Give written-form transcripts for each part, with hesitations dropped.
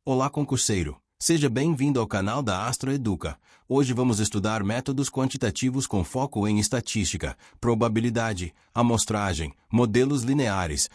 Olá, concurseiro! Seja bem-vindo ao canal da Astroeduca. Hoje vamos estudar métodos quantitativos com foco em estatística, probabilidade, amostragem, modelos lineares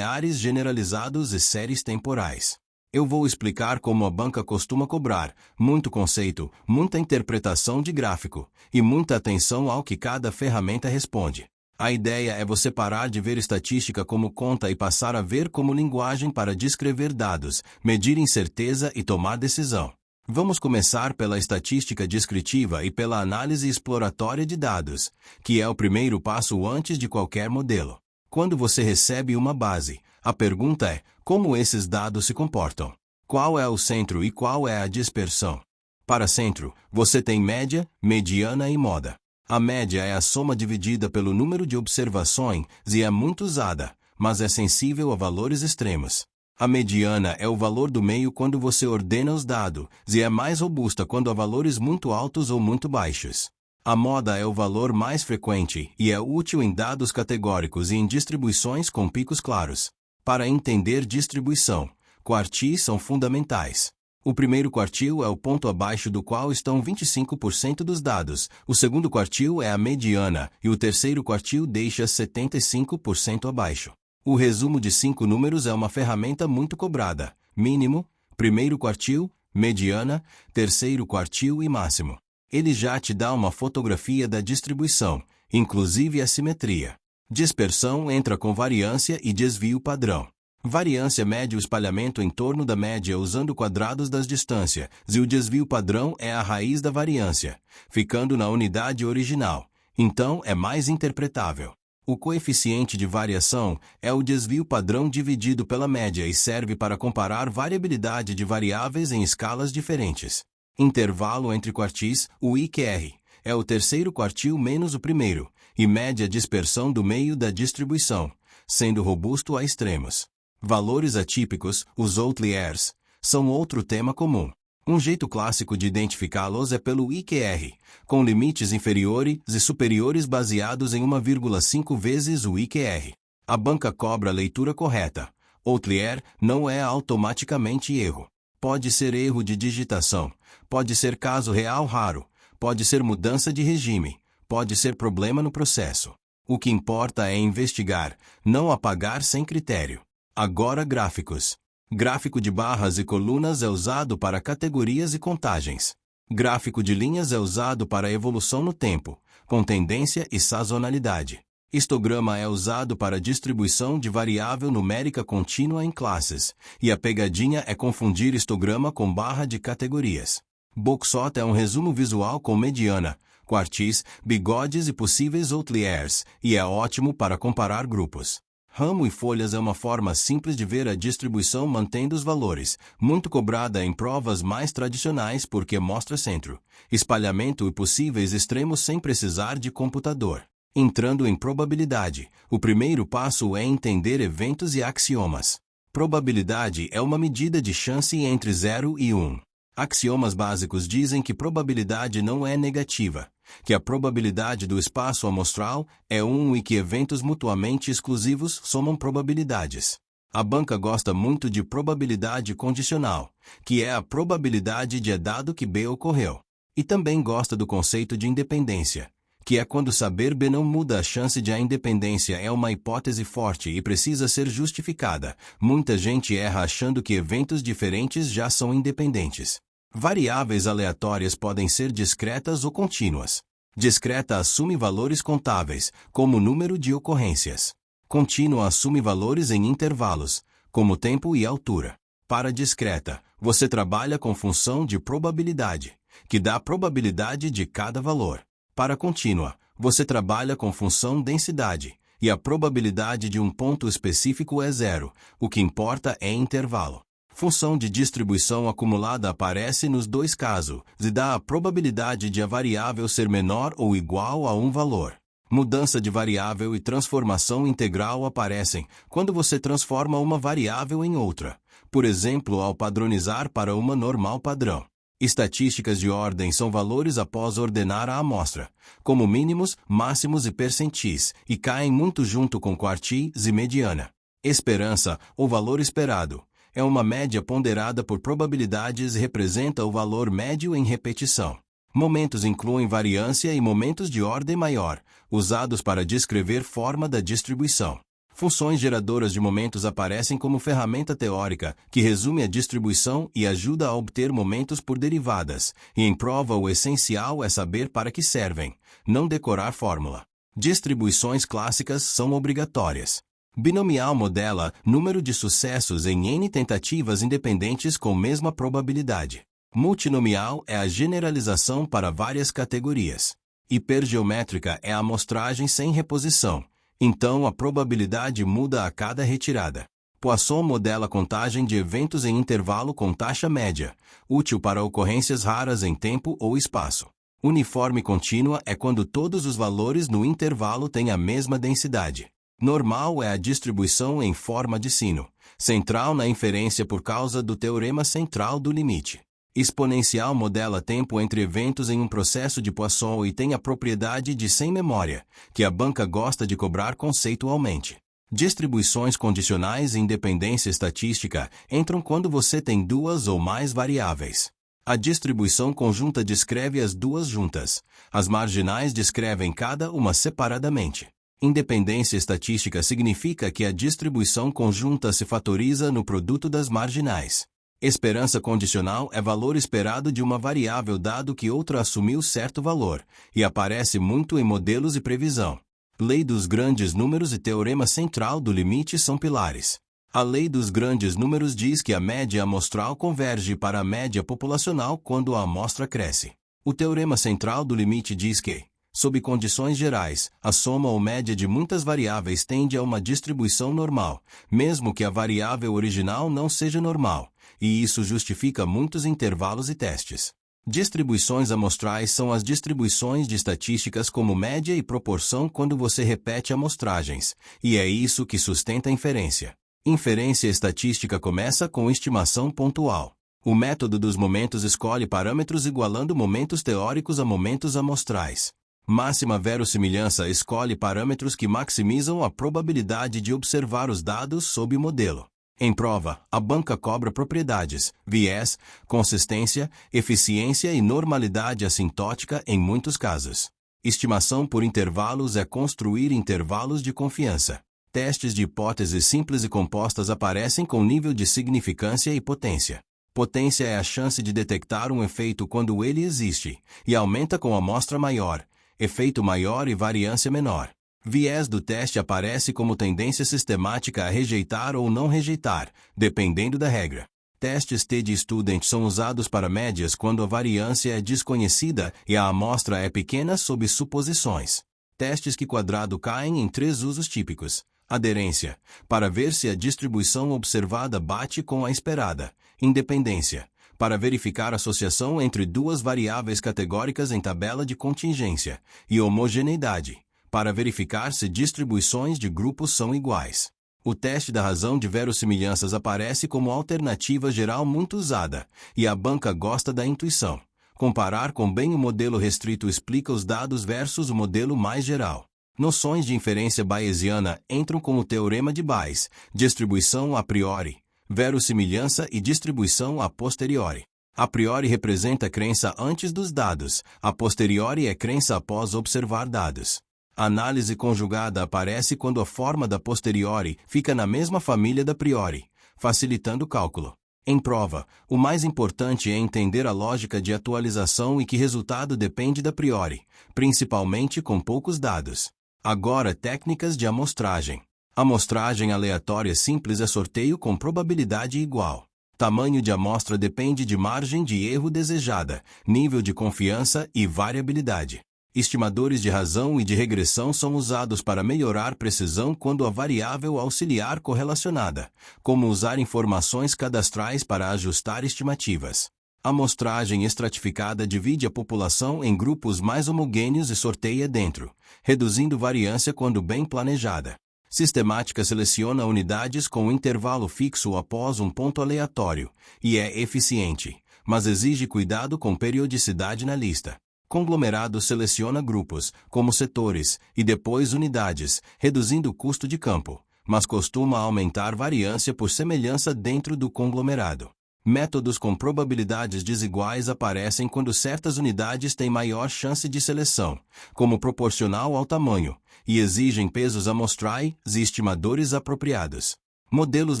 generalizados e séries temporais. Eu vou explicar como a banca costuma cobrar, muito conceito, muita interpretação de gráfico, e muita atenção ao que cada ferramenta responde. A ideia é você parar de ver estatística como conta e passar a ver como linguagem para descrever dados, medir incerteza e tomar decisão. Vamos começar pela estatística descritiva e pela análise exploratória de dados, que é o primeiro passo antes de qualquer modelo. Quando você recebe uma base, a pergunta é: como esses dados se comportam? Qual é o centro e qual é a dispersão? Para centro, você tem média, mediana e moda. A média é a soma dividida pelo número de observações e é muito usada, mas é sensível a valores extremos. A mediana é o valor do meio quando você ordena os dados e é mais robusta quando há valores muito altos ou muito baixos. A moda é o valor mais frequente e é útil em dados categóricos e em distribuições com picos claros. Para entender distribuição, quartis são fundamentais. O primeiro quartil é o ponto abaixo do qual estão 25% dos dados, o segundo quartil é a mediana e o terceiro quartil deixa 75% abaixo. O resumo de 5 números é uma ferramenta muito cobrada: mínimo, primeiro quartil, mediana, terceiro quartil e máximo. Ele já te dá uma fotografia da distribuição, inclusive a simetria. Dispersão entra com variância e desvio padrão. Variância mede o espalhamento em torno da média usando quadrados das distâncias, e o desvio padrão é a raiz da variância, ficando na unidade original. Então, é mais interpretável. O coeficiente de variação é o desvio padrão dividido pela média e serve para comparar variabilidade de variáveis em escalas diferentes. Intervalo entre quartis, o IQR, é o terceiro quartil menos o primeiro, e mede a dispersão do meio da distribuição, sendo robusto a extremos. Valores atípicos, os outliers, são outro tema comum. Um jeito clássico de identificá-los é pelo IQR, com limites inferiores e superiores baseados em 1,5 vezes o IQR. A banca cobra a leitura correta. Outlier não é automaticamente erro. Pode ser erro de digitação, pode ser caso real raro, pode ser mudança de regime, pode ser problema no processo. O que importa é investigar, não apagar sem critério. Agora gráficos. Gráfico de barras e colunas é usado para categorias e contagens. Gráfico de linhas é usado para evolução no tempo, com tendência e sazonalidade. Histograma é usado para distribuição de variável numérica contínua em classes, e a pegadinha é confundir histograma com barra de categorias. Boxot é um resumo visual com mediana, quartis, bigodes e possíveis outliers, e é ótimo para comparar grupos. Ramo e folhas é uma forma simples de ver a distribuição mantendo os valores, muito cobrada em provas mais tradicionais porque mostra centro, espalhamento e possíveis extremos sem precisar de computador. Entrando em probabilidade, o primeiro passo é entender eventos e axiomas. Probabilidade é uma medida de chance entre 0 e 1. Axiomas básicos dizem que probabilidade não é negativa, que a probabilidade do espaço amostral é 1 e que eventos mutuamente exclusivos somam probabilidades. A banca gosta muito de probabilidade condicional, que é a probabilidade de dado que B ocorreu. E também gosta do conceito de independência, que é quando saber B não muda a chance de a independência é uma hipótese forte e precisa ser justificada. Muita gente erra achando que eventos diferentes já são independentes. Variáveis aleatórias podem ser discretas ou contínuas. Discreta assume valores contáveis, como o número de ocorrências. Contínua assume valores em intervalos, como tempo e altura. Para discreta, você trabalha com função de probabilidade, que dá a probabilidade de cada valor. Para contínua, você trabalha com função densidade, e a probabilidade de um ponto específico é 0, o que importa é intervalo. Função de distribuição acumulada aparece nos dois casos, e dá a probabilidade de a variável ser menor ou igual a um valor. Mudança de variável e transformação integral aparecem quando você transforma uma variável em outra, por exemplo, ao padronizar para uma normal padrão. Estatísticas de ordem são valores após ordenar a amostra, como mínimos, máximos e percentis, e caem muito junto com quartis e mediana. Esperança, ou valor esperado, É uma média ponderada por probabilidades e representa o valor médio em repetição. Momentos incluem variância e momentos de ordem maior, usados para descrever forma da distribuição. Funções geradoras de momentos aparecem como ferramenta teórica, que resume a distribuição e ajuda a obter momentos por derivadas, e em prova o essencial é saber para que servem, não decorar fórmula. Distribuições clássicas são obrigatórias. Binomial modela número de sucessos em n tentativas independentes com mesma probabilidade. Multinomial é a generalização para várias categorias. Hipergeométrica é a amostragem sem reposição, então a probabilidade muda a cada retirada. Poisson modela a contagem de eventos em intervalo com taxa média, útil para ocorrências raras em tempo ou espaço. Uniforme contínua é quando todos os valores no intervalo têm a mesma densidade. Normal é a distribuição em forma de sino, central na inferência por causa do teorema central do limite. Exponencial modela tempo entre eventos em um processo de Poisson e tem a propriedade de sem memória, que a banca gosta de cobrar conceitualmente. Distribuições condicionais e independência estatística entram quando você tem duas ou mais variáveis. A distribuição conjunta descreve as duas juntas. As marginais descrevem cada uma separadamente. Independência estatística significa que a distribuição conjunta se fatoriza no produto das marginais. Esperança condicional é valor esperado de uma variável dado que outra assumiu certo valor, e aparece muito em modelos e previsão. Lei dos grandes números e teorema central do limite são pilares. A lei dos grandes números diz que a média amostral converge para a média populacional quando a amostra cresce. O teorema central do limite diz que, sob condições gerais, a soma ou média de muitas variáveis tende a uma distribuição normal, mesmo que a variável original não seja normal, e isso justifica muitos intervalos e testes. Distribuições amostrais são as distribuições de estatísticas como média e proporção quando você repete amostragens, e é isso que sustenta a inferência. Inferência estatística começa com estimação pontual. O método dos momentos escolhe parâmetros igualando momentos teóricos a momentos amostrais. Máxima verossimilhança escolhe parâmetros que maximizam a probabilidade de observar os dados sob o modelo. Em prova, a banca cobra propriedades, viés, consistência, eficiência e normalidade assintótica em muitos casos. Estimação por intervalos é construir intervalos de confiança. Testes de hipóteses simples e compostas aparecem com nível de significância e potência. Potência é a chance de detectar um efeito quando ele existe, e aumenta com amostra maior, efeito maior e variância menor. Viés do teste aparece como tendência sistemática a rejeitar ou não rejeitar, dependendo da regra. Testes t-de-student são usados para médias quando a variância é desconhecida e a amostra é pequena sob suposições. Testes que quadrado caem em 3 usos típicos. Aderência, para ver se a distribuição observada bate com a esperada. Independência, para verificar associação entre duas variáveis categóricas em tabela de contingência. E homogeneidade, para verificar se distribuições de grupos são iguais. O teste da razão de verossimilhanças aparece como alternativa geral muito usada, e a banca gosta da intuição. Comparar com bem o modelo restrito explica os dados versus o modelo mais geral. Noções de inferência bayesiana entram com o teorema de Bayes, distribuição a priori, verossimilhança e distribuição a posteriori. A priori representa crença antes dos dados, a posteriori é crença após observar dados. A análise conjugada aparece quando a forma da posteriori fica na mesma família da priori, facilitando o cálculo. Em prova, o mais importante é entender a lógica de atualização e que resultado depende da priori, principalmente com poucos dados. Agora, técnicas de amostragem. Amostragem aleatória simples é sorteio com probabilidade igual. Tamanho de amostra depende de margem de erro desejada, nível de confiança e variabilidade. Estimadores de razão e de regressão são usados para melhorar precisão quando a variável auxiliar correlacionada, como usar informações cadastrais para ajustar estimativas. Amostragem estratificada divide a população em grupos mais homogêneos e sorteia dentro, reduzindo variância quando bem planejada. Sistemática seleciona unidades com intervalo fixo após um ponto aleatório, e é eficiente, mas exige cuidado com periodicidade na lista. Conglomerado seleciona grupos, como setores, e depois unidades, reduzindo o custo de campo, mas costuma aumentar variância por semelhança dentro do conglomerado. Métodos com probabilidades desiguais aparecem quando certas unidades têm maior chance de seleção, como proporcional ao tamanho, e exigem pesos amostrais e estimadores apropriados. Modelos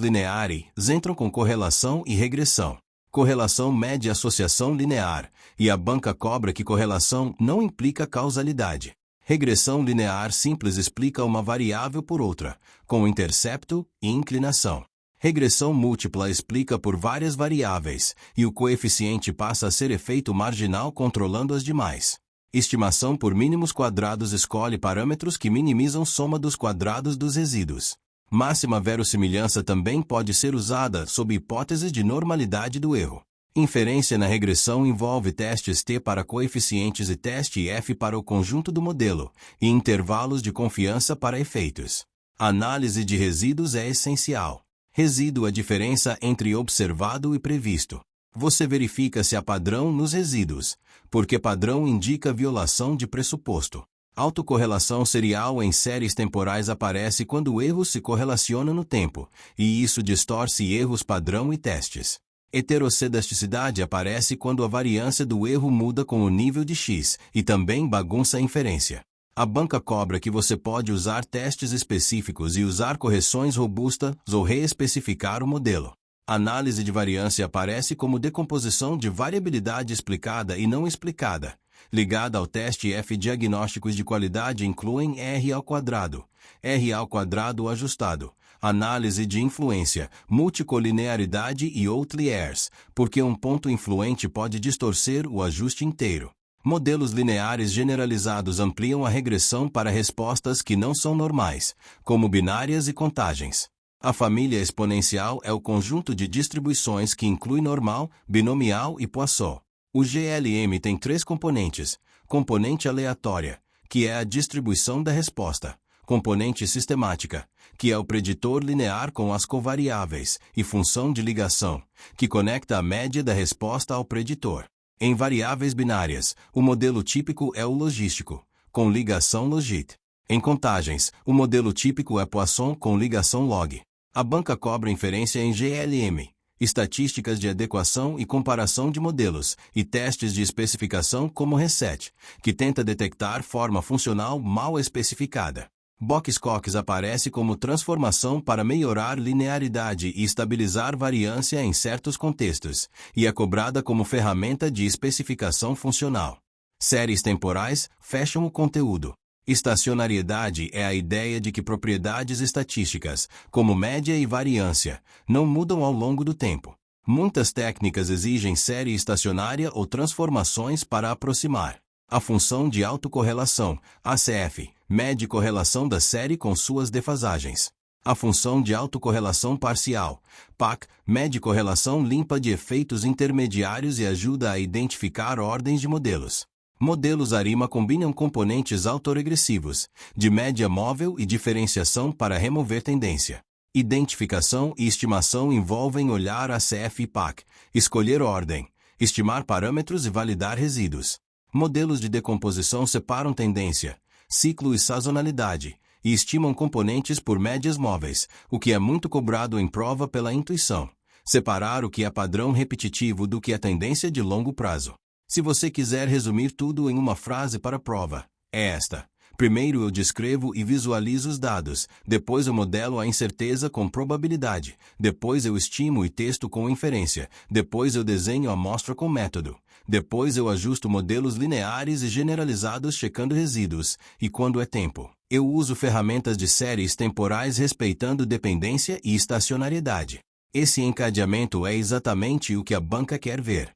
lineares entram com correlação e regressão. Correlação mede associação linear, e a banca cobra que correlação não implica causalidade. Regressão linear simples explica uma variável por outra, com intercepto e inclinação. Regressão múltipla explica por várias variáveis, e o coeficiente passa a ser efeito marginal controlando as demais. Estimação por mínimos quadrados escolhe parâmetros que minimizam soma dos quadrados dos resíduos. Máxima verossimilhança também pode ser usada sob hipótese de normalidade do erro. Inferência na regressão envolve testes T para coeficientes e teste F para o conjunto do modelo, e intervalos de confiança para efeitos. A análise de resíduos é essencial. Resíduo é a diferença entre observado e previsto. Você verifica se há padrão nos resíduos, porque padrão indica violação de pressuposto. Autocorrelação serial em séries temporais aparece quando o erro se correlaciona no tempo, e isso distorce erros padrão e testes. Heterocedasticidade aparece quando a variância do erro muda com o nível de X, e também bagunça a inferência. A banca cobra que você pode usar testes específicos e usar correções robustas ou reespecificar o modelo. Análise de variância aparece como decomposição de variabilidade explicada e não explicada. Ligada ao teste F, diagnósticos de qualidade incluem R ao quadrado ajustado, análise de influência, multicolinearidade e outliers, porque um ponto influente pode distorcer o ajuste inteiro. Modelos lineares generalizados ampliam a regressão para respostas que não são normais, como binárias e contagens. A família exponencial é o conjunto de distribuições que inclui normal, binomial e Poisson. O GLM tem 3 componentes: componente aleatória, que é a distribuição da resposta; componente sistemática, que é o preditor linear com as covariáveis, e função de ligação, que conecta a média da resposta ao preditor. Em variáveis binárias, o modelo típico é o logístico, com ligação logit. Em contagens, o modelo típico é Poisson com ligação log. A banca cobra inferência em GLM, estatísticas de adequação e comparação de modelos, e testes de especificação como reset, que tenta detectar forma funcional mal especificada. Box-Cox aparece como transformação para melhorar linearidade e estabilizar variância em certos contextos, e é cobrada como ferramenta de especificação funcional. Séries temporais fecham o conteúdo. Estacionariedade é a ideia de que propriedades estatísticas, como média e variância, não mudam ao longo do tempo. Muitas técnicas exigem série estacionária ou transformações para aproximar. A função de autocorrelação, ACF, mede correlação da série com suas defasagens. A função de autocorrelação parcial, PAC, mede correlação limpa de efeitos intermediários e ajuda a identificar ordens de modelos. Modelos ARIMA combinam componentes autoregressivos, de média móvel e diferenciação para remover tendência. Identificação e estimação envolvem olhar ACF e PAC, escolher ordem, estimar parâmetros e validar resíduos. Modelos de decomposição separam tendência, ciclo e sazonalidade, e estimam componentes por médias móveis, o que é muito cobrado em prova pela intuição. Separar o que é padrão repetitivo do que é tendência de longo prazo. Se você quiser resumir tudo em uma frase para a prova, é esta: primeiro eu descrevo e visualizo os dados, depois eu modelo a incerteza com probabilidade, depois eu estimo e testo com inferência, depois eu desenho a amostra com método, depois eu ajusto modelos lineares e generalizados checando resíduos, e quando é tempo, eu uso ferramentas de séries temporais respeitando dependência e estacionariedade. Esse encadeamento é exatamente o que a banca quer ver.